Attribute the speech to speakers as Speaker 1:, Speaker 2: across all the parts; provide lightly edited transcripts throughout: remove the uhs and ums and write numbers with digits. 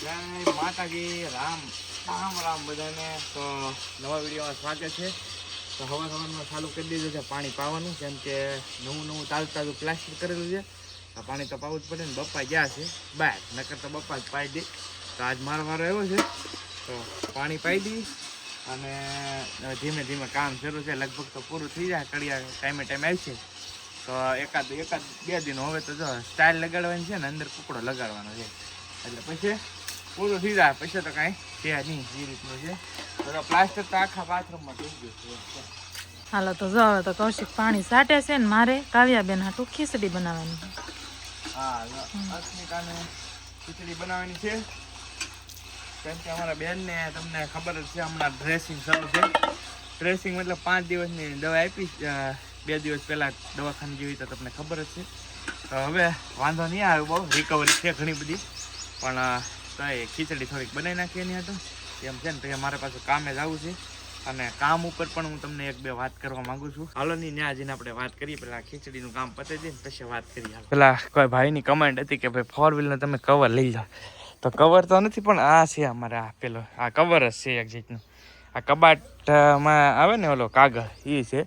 Speaker 1: જય માતાજી, રામ રામ રામ બધાને. તો નવા વિડીયોમાં સ્વાગત છે. તો સવારમાં ચાલુ કરી દીધું છે પાણી પાવાનું, કેમ કે નવું તાજું પ્લાસ્ટિક કરેલું છે. આ પાણી તો પાવું જ પડે ને. બપ્પા ગયા છે બહાર, નકર તો બપ્પા જ પાઈ દે. તો આજ મારો વારો આવ્યો છે તો પાણી પાઈ દઈ અને ધીમે ધીમે કામ શરૂ છે. લગભગ તો પૂરું થઈ જાય, કડિયા ટાઈમે આવશે. તો એકાદ 2 દિન હવે તો જો સ્ટાઇલ લગાડવાની છે ને, અંદર કુકડો લગાડવાનો છે, એટલે પછી પૂરું થઈ જાય. પછી તો કાંઈ છે નહીં, એ રીતનું છે. તો પ્લાસ્ટર તો આખા બાથરૂમમાં થઈ ગયું છે.
Speaker 2: હાલો તો જો હવે તો કૌશિક પાણી સાટે છે ને મારે કાવ્યાબેન હાટું ખીચડી બનાવવાની છે.
Speaker 1: હા, અસ્મિતાને ખીચડી બનાવવાની છે, કેમ કે અમારા બેનને તમને ખબર જ છે હમણાં ડ્રેસિંગ શરૂ છે. ડ્રેસિંગ મતલબ 5 દિવસની દવા આપી, 2 દિવસ પહેલાં દવાખાને જેવી, તો તમને ખબર જ છે. તો હવે વાંધો નહીં આવે, બહુ રિકવરી છે ઘણી બધી, પણ તો એ ખીચડી થોડીક બનાવી નાખીએ એની હતું એમ છે ને. પછી મારે પાછું કામે જ આવવું છે, અને કામ ઉપર પણ હું તમને 1-2 વાત કરવા માંગુ છું. હાલો ની ન્યા જઈને આપણે વાત કરીએ. પેલા ખીચડીનું કામ પતે જાય ને પછી વાત કરીએ. પેલા કોઈ ભાઈની કમેન્ટ હતી કે ભાઈ 4 વ્હીલનો તમે કવર લઈ જાઓ. તો કવર તો નથી, પણ આ છે અમારે, આ પેલો આ કવર જ છે એક જાતનું. આ કબાટમાં આવે ને ઓલો કાગળ, એ છે.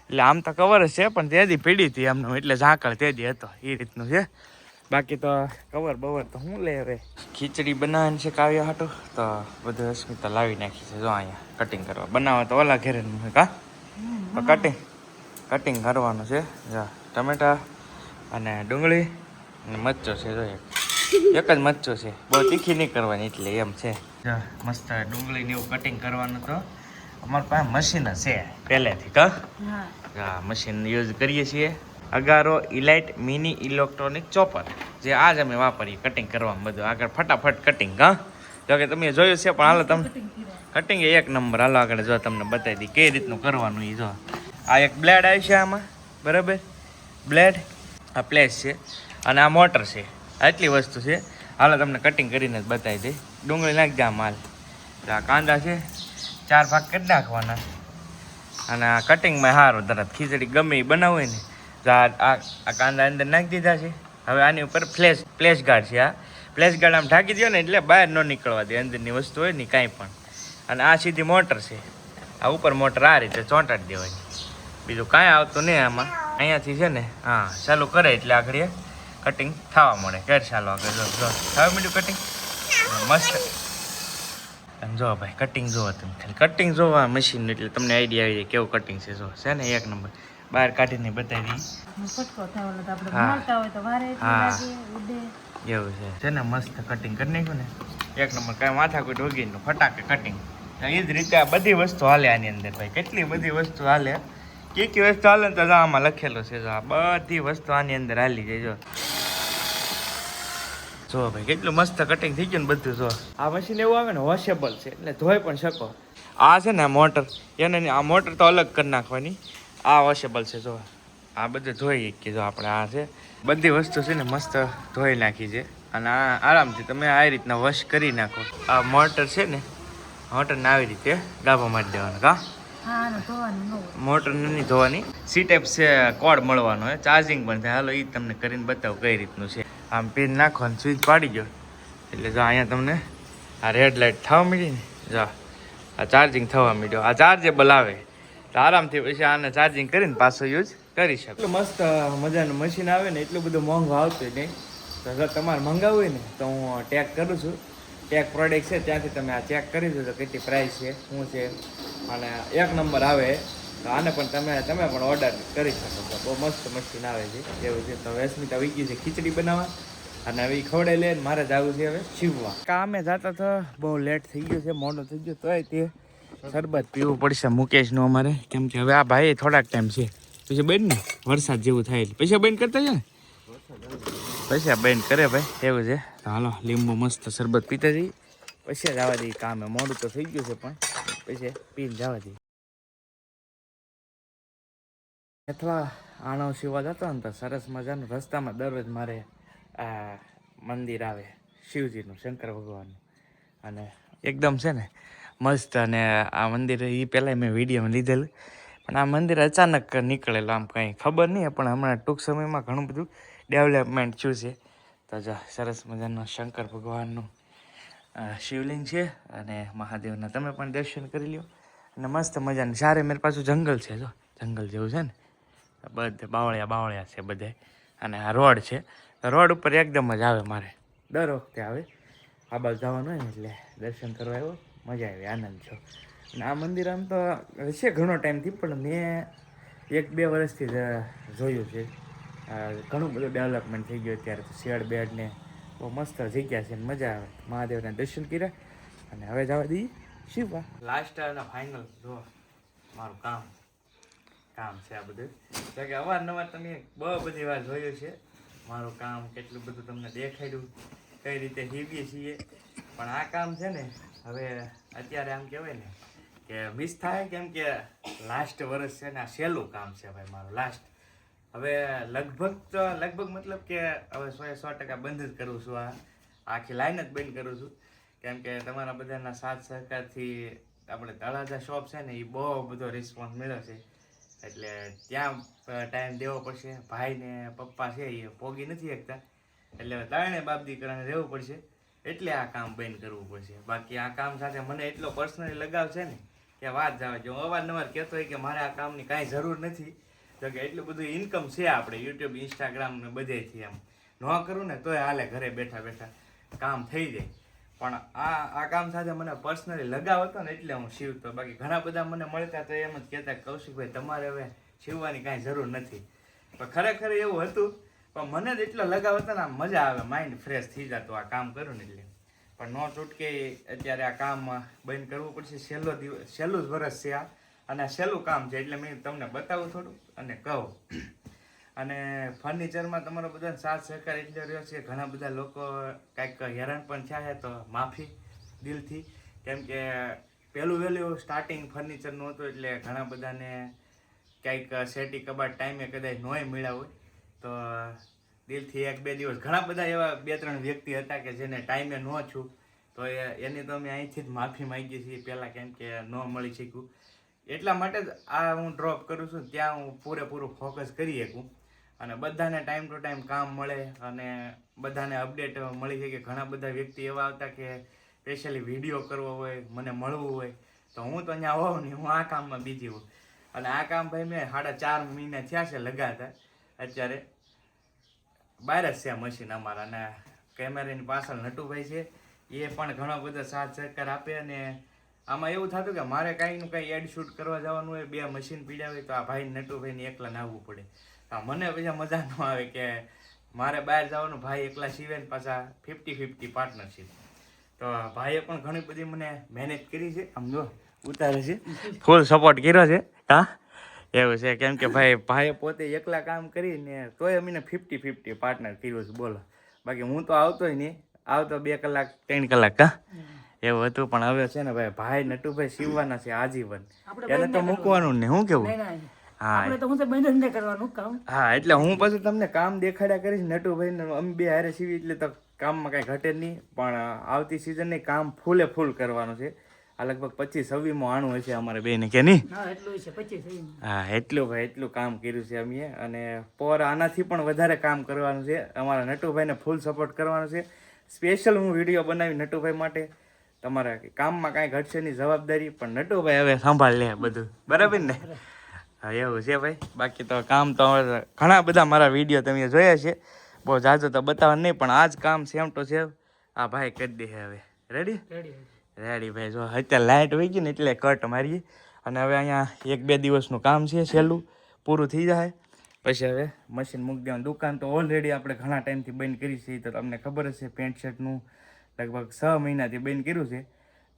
Speaker 1: એટલે આમ તો કવર જ છે, પણ તેદી પીડી હતી એમનું, એટલે ઝાકળ તેદી હતો, એ રીતનું છે. બાકી તો કવર બવર તો હું લે. હવે ખીચડી બનાવવાની છે કાવ્યા હાટું, તો બધું અસ્મિતા લાવી નાખી છે. જો અહીંયા કટિંગ કરવા, બનાવવા તો ઓલા ઘેરે કા તો કટિંગ કરવાનું છે. જા ટમેટા અને ડુંગળી અને મરચો છે. જો એક જ મરચો છે, બહુ તીખી નહીં કરવાની, એટલે એમ છે. મસ્ત ડુંગળીને એવું કટિંગ કરવાનું. તો અમારી પાસે મશીન છે પહેલેથી, હા મશીન યુઝ કરીએ છીએ. અગારો ઇલાઇટ મિની ઇલેક્ટ્રોનિક ચોપર, જે આજ અમે વાપરીએ કટિંગ કરવામાં. બધું આગળ ફટાફટ કટિંગ. હા, જો કે તમે જોયું છે, પણ હાલો તમે કટિંગ એક નંબર. હાલો આગળ જો તમને બતાવી દઈ કઈ રીતનું કરવાનું. એ જો આ એક બ્લેડ આવી છે આમાં, બરાબર, બ્લેડ, આ પ્લેસ છે, અને આ મોટર છે. આટલી વસ્તુ છે. હાલો તમને કટિંગ કરીને જ બતાવી દઈ. ડુંગળી નાખી દે માલ. આ કાંદા છે, 4 ભાગ કરી નાખવાના. અને આ કટિંગમાં સારું તરત ખીચડી ગમે એ બનાવવું હોય ને. આ કાંદા અંદર નાખી દીધા છે. હવે આની ઉપર ફ્લેશ ગાર્ડ છે. આ ફ્લેશ ગાર્ડ આમ ઢાંકી દો ને, એટલે બહાર ન નીકળવા દે અંદરની વસ્તુ હોય ને કાંઈ પણ. અને આ સીધી મોટર છે. આ ઉપર મોટર આ રીતે ચોંટાડી દેવાની, બીજું કાંઈ આવતું નહીં આમાં. અહીંયાથી છે ને, હા ચાલુ કરે એટલે આગળ કટિંગ થવા મળે. ઘર ચાલો આગળ જો થવા મળ્યું કટિંગ મસ્ત. અને જો ભાઈ કટિંગ જોવો તમે, ખાલી કટિંગ જોવા મશીન, એટલે તમને આઈડિયા આવી જાય કેવું કટિંગ છે. જો છે ને એક નંબર. બહાર કાઢીને બતાવી દઈએ. એવું છે ને, મસ્ત કટિંગ કરી નાખ્યું ને, એક નંબર. કાંઈ માથા કોઈ ઢોગીનું ફટાકે કટિંગ. એ જ રીતે આ બધી વસ્તુ હાલે આની અંદર ભાઈ, કેટલી બધી વસ્તુ હાલે. કઈ વસ્તુ હાલે ને, તો આમાં લખેલું છે. જો આ બધી વસ્તુ આની અંદર હાલી જાય. જો ભાઈ કેટલું મસ્ત કટિંગ થઈ ગયું ને બધું. જો આ મશીન એવું આવે ને, વોશેબલ છે, એટલે ધોઈ પણ શકો. આ છે ને મોટર, એને આ મોટર તો અલગ કરી નાખવાની. આ વોશેબલ છે. જો આ બધું ધોઈ કે જો આપણે આ છે બધી વસ્તુ છે ને મસ્ત ધોઈ નાખી છે. અને આ આરામથી તમે આ રીતના વોશ કરી નાખો. આ મોટર છે ને, મોટરને આવી રીતે ગાભા મારી દેવાનો. મોટર નહીં ધોવાની. સી ટાઈપ છે કોડ મળવાનો હોય, ચાર્જિંગ પણ થાય. હાલો એ તમને કરીને બતાવું કઈ રીતનું છે. આમ પિન નાખો ને સ્વિચ પાડી ગયો એટલે જો અહીંયા તમને આ રેડ લાઇટ થવા માંડી ને, જો આ ચાર્જિંગ થવા માંડ્યો. આ ચાર્જેબલ આવે તો આરામથી પછી આને ચાર્જિંગ કરીને પાછો યુઝ કરી શકો. એટલું મસ્ત મજાનું મશીન આવે ને, એટલું બધું મોંઘું આવતું નહીં. તો જો તમારે મંગાવવું હોય ને, તો હું ટેગ કરું છું. ટેગ પ્રોડક્ટ છે, ત્યાંથી તમે આ ચેક કરી દો કેટલી પ્રાઇસ છે, શું છે, અને એક નંબર આવે. તો આને પણ તમે પણ ઓર્ડર કરી શકો છો. બહુ મસ્ત મશીન આવે છે, એવું છે. તો અસ્મિતા આવી ગઈ છે ખીચડી બનાવવા, અને હવે ખવડે લે. મારે જવું છે હવે શીવવા. કામે જતા તો બહુ લેટ થઈ ગયું છે, મોડો થઈ ગયો. તોય તે શરબત પીવું પડશે મુકેશનું અમારે, કેમ કે હવે આ ભાઈ થોડાક ટાઈમ છે પછી બેન ને વરસાદ જેવું થાય એટલે પછી બેન કરતા છે ને, પછી બેન કરે ભાઈ, એવું છે. તો હાલો લીંબુ મસ્ત શરબત પીતા જઈએ, પછી જવા દઈએ કામે. મોડું તો થઈ ગયું છે, પણ પછી પીને જવા દઈએ. અથવા આણો શિવા જતો ને, તો સરસ મજાનું રસ્તામાં દરરોજ મારે આ મંદિર આવે શિવજીનું, શંકર ભગવાનનું, અને એકદમ છે ને મસ્ત. અને આ મંદિર એ પહેલાં મેં વિડીયોમાં લીધેલું, પણ આ મંદિર અચાનક નીકળેલું, આમ કંઈ ખબર નહીં. પણ હમણાં ટૂંક સમયમાં ઘણું બધું ડેવલપમેન્ટ થયું છે. તો જો સરસ મજાનું શંકર ભગવાનનું શિવલિંગ છે અને મહાદેવના તમે પણ દર્શન કરી લ્યો અને મસ્ત મજાનું સારે મેરે પાછું જંગલ છે જો જંગલ જેવું છે ને બધે બાવળિયા છે બધે અને આ રોડ છે રોડ ઉપર એકદમ જ આવે મારે દર વખતે આવે આ બાજુ જવાનું હોય ને એટલે દર્શન કરવા આવ્યો મજા આવી આનંદ છો અને આ મંદિર આમ તો છે ઘણો ટાઈમથી પણ મેં 1-2 વર્ષથી જ જોયું છે ઘણું બધું ડેવલપમેન્ટ થઈ ગયું અત્યારે તો શેડ બેડ ને બહુ મસ્ત જગ્યા છે મજા આવે મહાદેવના દર્શન કર્યા અને હવે જવા દઈએ શિવા લાસ્ટ અને ફાઇનલ જો મારું કામ છે આ બધું તો કે અવારનવાર તમે બહુ બધી વાર જોયું છે મારું કામ કેટલું બધું તમને દેખાડ્યું કઈ રીતે હીવીએ છીએ પણ આ કામ છે ને હવે અત્યારે આમ કહેવાય ને કે મિસ થાય કેમ કે લાસ્ટ વર્ષ છે ને આ સહેલું કામ છે ભાઈ મારું લાસ્ટ હવે લગભગ મતલબ કે હવે 100% બંધ જ કરું છું આ આખી લાઈન જ બંધ કરું છું કેમ કે તમારા બધાના સાથ સહકારથી આપણે તળાજા શોપ છે ને એ બહુ બધો રિસ્પોન્સ મળ્યો છે એટલે ત્યાં ટાઈમ દેવો પડશે ભાઈ ને પપ્પા છે એ પોગી નથી શકતા એટલે ત્રણે બાપદી કરીને રહેવું પડશે એટલે આ કામ બંધ કરવું પડશે બાકી આ કામ સાથે મને એટલો પર્સનલી લગાવ છે ને કે વાત જાવે જો અવારનવાર કહેતો હોય કે મારે આ કામની કાંઈ જરૂર નથી તો કે એટલું બધું ઇન્કમ છે આપણે યુટ્યુબ ઇન્સ્ટાગ્રામ ને બધેથી એમ ન કરું ને તોય હાલે ઘરે બેઠા કામ થઈ જાય પણ આ કામ સાથે મને પર્સનલી લગાવ હતો ને એટલે હું સીવતો બાકી ઘણા બધા મને મળતા તો એમ જ કહેતા કૌશિકભાઈ તમારે હવે સીવવાની કાંઈ જરૂર નથી પણ ખરેખર એવું હતું પણ મને જ એટલો લગાવ હતો ને મજા આવે માઇન્ડ ફ્રેશ થઈ જતું આ કામ કરું ને એટલે પણ ન છૂટકે અત્યારે આ કામ બંધ કરવું પડશે સહેલું જ વર્ષ છે આ અને સહેલું કામ છે એટલે મેં તમને બતાવું થોડું અને કહું અને ફર્નિચરમાં તમારો બધાનો સાથ સહકાર એટલો રહ્યો છે ઘણા બધા લોકો કાંઈક હેરાન પણ થયા છે તો માફી દિલથી કેમ કે વહેલું સ્ટાર્ટિંગ ફર્નિચરનું હતું એટલે ઘણા બધાને કંઈક સેટી કબાટ ટાઈમે કદાચ નોય મળ્યા હોય તો દિલથી 1-2 દિવસ ઘણા બધા એવા 2-3 વ્યક્તિ હતા કે જેને ટાઈમે ન છું તો એની તો અમે અહીંથી જ માફી માંગીએ છીએ પહેલાં કેમ કે ન મળી શક્યું એટલા માટે જ આ હું ડ્રોપ કરું છું ત્યાં હું પૂરેપૂરું ફોકસ કરી શકું અને બધાને ટાઈમ ટુ ટાઈમ કામ મળે અને બધાને અપડેટ મળી શકે ઘણા બધા વ્યક્તિ એવા આવતા કે સ્પેશિયલી વિડીયો કરવો હોય મને મળવું હોય તો હું તો અહીંયા હોઉં ને હું આ કામમાં બીજી હોઉં અને આ કામ ભાઈ મેં 4.5 મહિના થયા છે લગાતા અત્યારે બહાર જ છે મશીન અમારા અને કેમેરાની પાછળ નટુભાઈ છે એ પણ ઘણો બધો સાથ સહકાર આપે અને આમાં એવું થતું કે મારે કાંઈનું કાંઈ એડ શૂટ કરવા જવાનું હોય 2 મશીન પીડ્યા હોય તો આ ભાઈ નટુભાઈને એકલા આવવું પડે મને પછી મજા ન આવે કે મારે બહાર જવાનું ભાઈ એકલા સીવે ને પાછા 50-50 પાર્ટનરશીપ તો ભાઈએ પણ ઘણી બધી મને મહેનત કરી છે આમ જો ઉતારે છે ફૂલ સપોર્ટ કર્યો છે હા એવું છે કેમ કે ભાઈએ પોતે એકલા કામ કરીને તોય અમને 50-50 પાર્ટનર કર્યું છે બોલો બાકી હું તો આવતોય નહીં આવતો 2 કલાક 3 કલાક હા એવું હતું પણ હવે છે ને ભાઈ નટુભાઈ સીવવાના છે આજીવન એને તો મૂકવાનું ને શું કેવું હા એટલે હું પછી તમને કામ દેખાડ્યા કરીશ નટુભાઈ ને અમે 2 હારે સીવી એટલે તો કામમાં કઈ ઘટે નહીં પણ આવતી સિઝન ની કામ ફૂલ કરવાનું છે આ લગભગ 25-26 આણું હશે અમારે બેને કે નહીં હા એટલું કામ કર્યું છે અમે અને પોર આનાથી પણ વધારે કામ કરવાનું છે અમારા નટુભાઈને ફૂલ સપોર્ટ કરવાનો છે સ્પેશિયલ હું વિડીયો બનાવી નટુભાઈ માટે તમારા કામમાં કાંઈ ઘટશે નહીં જવાબદારી પણ નટુભાઈ હવે સંભાળ લે બધું બરાબર ને હા એવું છે ભાઈ બાકી તો કામ તો ઘણા બધા મારા વિડીયો તમે જોયા છે બહુ જાજુ તો બતાવવા નહીં પણ આ જ કામ સેમ ટુ સેમ આ ભાઈ કરી દે હવે રેડી ભાઈ જો અત્યારે લાઇટ વહી ગઈ ને એટલે કટ મારીએ અને હવે અહીંયા 1-2 દિવસનું કામ છે સહેલું પૂરું થઈ જાય પછી હવે મશીન મૂકી દેવાનું દુકાન તો ઓલરેડી આપણે ઘણા ટાઈમથી બંધ કરી છે તો તમને ખબર જ છે પેન્ટ શર્ટનું લગભગ 6 મહિનાથી બંધ કર્યું છે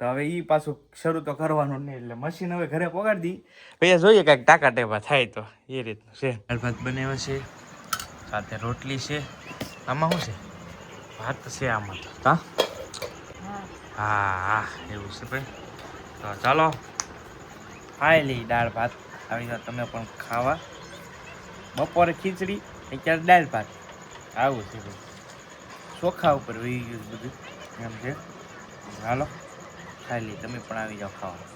Speaker 1: તો હવે એ પાછું શરૂ તો કરવાનું નહીં એટલે મશીન હવે ઘરે પગાડી દી પછી જોઈએ કાંઈક ટાકા ટેપા થાય તો એ રીતનું છે દાળ ભાત બનાવ્યા છે સાથે રોટલી છે આમાં શું છે ભાત છે આમાં તો હા એવું છે ભાઈ તો ચાલો ખાઈ લઈ દાળ ભાત આવી જાઓ તમે પણ ખાવા બપોરે ખીચડી અત્યારે દાળ ભાત આવું છે ભાઈ ચોખા ઉપર વહી ગયું બધું એમ છે હાલો ખાઈ લઈ તમે પણ આવી જાઓ ખાવા